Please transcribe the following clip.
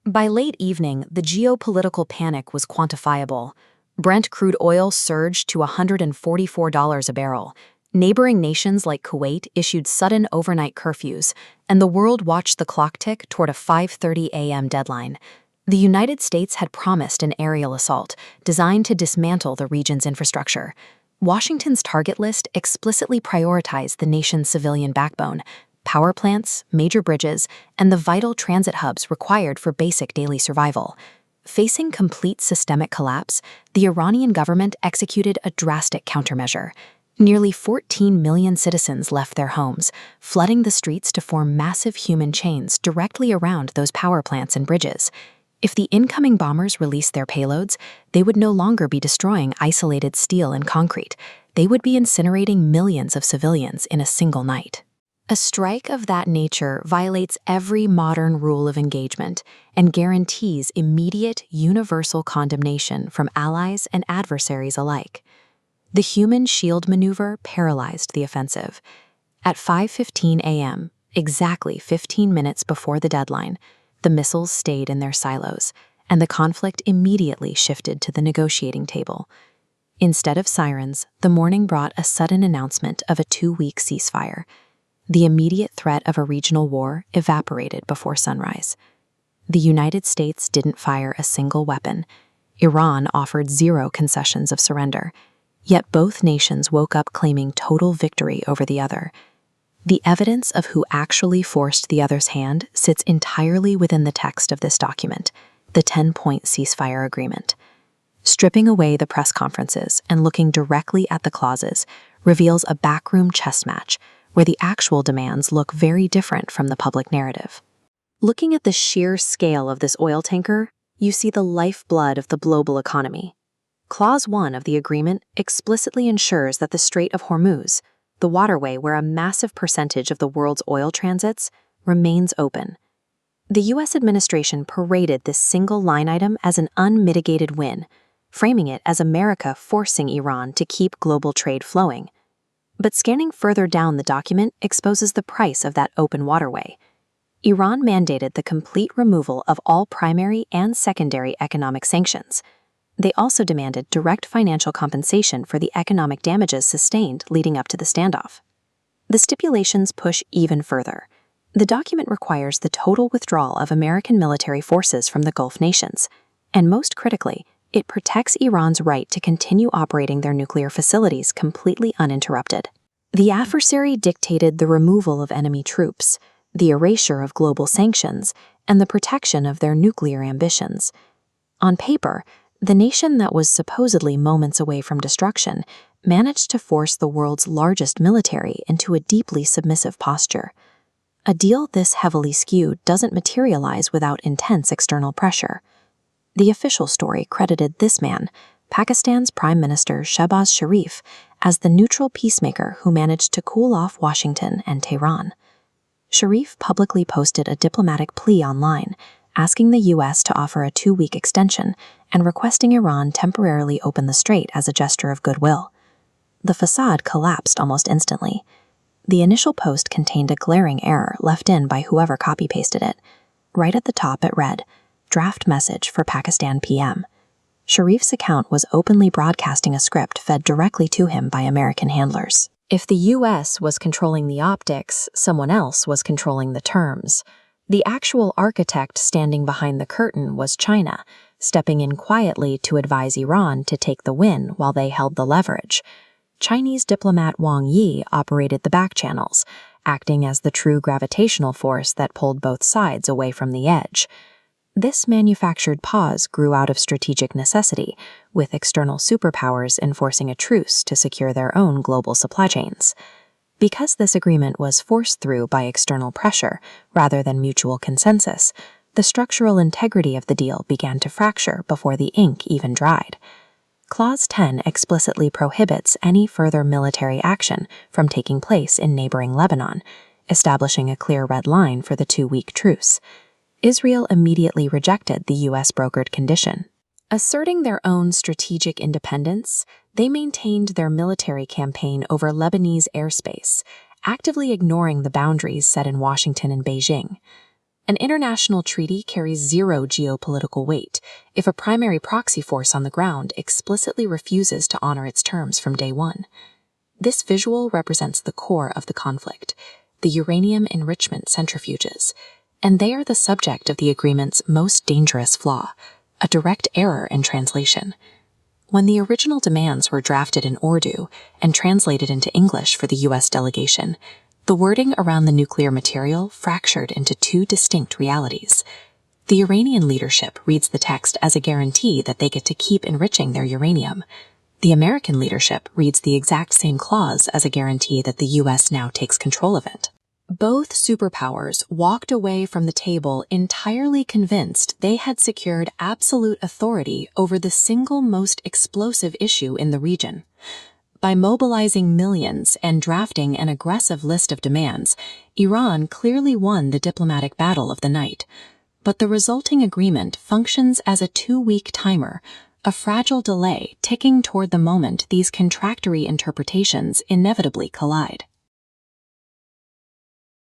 By late evening, the geopolitical panic was quantifiable. Brent crude oil surged to $144 a barrel. Neighboring nations like Kuwait issued sudden overnight curfews, and the world watched the clock tick toward a 5:30 a.m. deadline. The United States had promised an aerial assault designed to dismantle the region's infrastructure. Washington's target list explicitly prioritized the nation's civilian backbone, power plants, major bridges, and the vital transit hubs required for basic daily survival. Facing complete systemic collapse, the Iranian government executed a drastic countermeasure. Nearly 14 million citizens left their homes, flooding the streets to form massive human chains directly around those power plants and bridges. If the incoming bombers released their payloads, they would no longer be destroying isolated steel and concrete. They would be incinerating millions of civilians in a single night. A strike of that nature violates every modern rule of engagement and guarantees immediate, universal condemnation from allies and adversaries alike. The human shield maneuver paralyzed the offensive. At 5:15 a.m., exactly 15 minutes before the deadline, the missiles stayed in their silos, and the conflict immediately shifted to the negotiating table. Instead of sirens, the morning brought a sudden announcement of a 2-week ceasefire. The immediate threat of a regional war evaporated before sunrise. The United States didn't fire a single weapon. Iran offered zero concessions of surrender. Yet both nations woke up claiming total victory over the other. The evidence of who actually forced the other's hand sits entirely within the text of this document, the 10-point ceasefire agreement. Stripping away the press conferences and looking directly at the clauses reveals a backroom chess match where the actual demands look very different from the public narrative. Looking at the sheer scale of this oil tanker, you see the lifeblood of the global economy. Clause 1 of the agreement explicitly ensures that the Strait of Hormuz, the waterway where a massive percentage of the world's oil transits, remains open. The U.S. administration paraded this single line item as an unmitigated win, framing it as America forcing Iran to keep global trade flowing. But scanning further down the document exposes the price of that open waterway. Iran mandated the complete removal of all primary and secondary economic sanctions. They also demanded direct financial compensation for the economic damages sustained leading up to the standoff. The stipulations push even further. The document requires the total withdrawal of American military forces from the Gulf nations, and most critically, it protects Iran's right to continue operating their nuclear facilities completely uninterrupted. The adversary dictated the removal of enemy troops, the erasure of global sanctions, and the protection of their nuclear ambitions. On paper, the nation that was supposedly moments away from destruction managed to force the world's largest military into a deeply submissive posture. A deal this heavily skewed doesn't materialize without intense external pressure. The official story credited this man, Pakistan's Prime Minister Shehbaz Sharif, as the neutral peacemaker who managed to cool off Washington and Tehran. Sharif publicly posted a diplomatic plea online, asking the U.S. to offer a 2-week extension and requesting Iran temporarily open the strait as a gesture of goodwill. The facade collapsed almost instantly. The initial post contained a glaring error left in by whoever copy-pasted it. Right at the top it read, "Draft message for Pakistan PM." Sharif's account was openly broadcasting a script fed directly to him by American handlers. If the U.S. was controlling the optics, someone else was controlling the terms. The actual architect standing behind the curtain was China, stepping in quietly to advise Iran to take the win while they held the leverage. Chinese diplomat Wang Yi operated the back channels, acting as the true gravitational force that pulled both sides away from the edge. This manufactured pause grew out of strategic necessity, with external superpowers enforcing a truce to secure their own global supply chains. Because this agreement was forced through by external pressure rather than mutual consensus, the structural integrity of the deal began to fracture before the ink even dried. Clause 10 explicitly prohibits any further military action from taking place in neighboring Lebanon, establishing a clear red line for the 2-week truce. Israel immediately rejected the U.S.-brokered condition. Asserting their own strategic independence, they maintained their military campaign over Lebanese airspace, actively ignoring the boundaries set in Washington and Beijing. An international treaty carries zero geopolitical weight if a primary proxy force on the ground explicitly refuses to honor its terms from day one. This visual represents the core of the conflict, the uranium enrichment centrifuges, and they are the subject of the agreement's most dangerous flaw, a direct error in translation. When the original demands were drafted in Urdu and translated into English for the U.S. delegation, the wording around the nuclear material fractured into two distinct realities. The Iranian leadership reads the text as a guarantee that they get to keep enriching their uranium. The American leadership reads the exact same clause as a guarantee that the U.S. now takes control of it. Both superpowers walked away from the table entirely convinced they had secured absolute authority over the single most explosive issue in the region. By mobilizing millions and drafting an aggressive list of demands, Iran clearly won the diplomatic battle of the night. But the resulting agreement functions as a 2-week timer, a fragile delay ticking toward the moment these contradictory interpretations inevitably collide.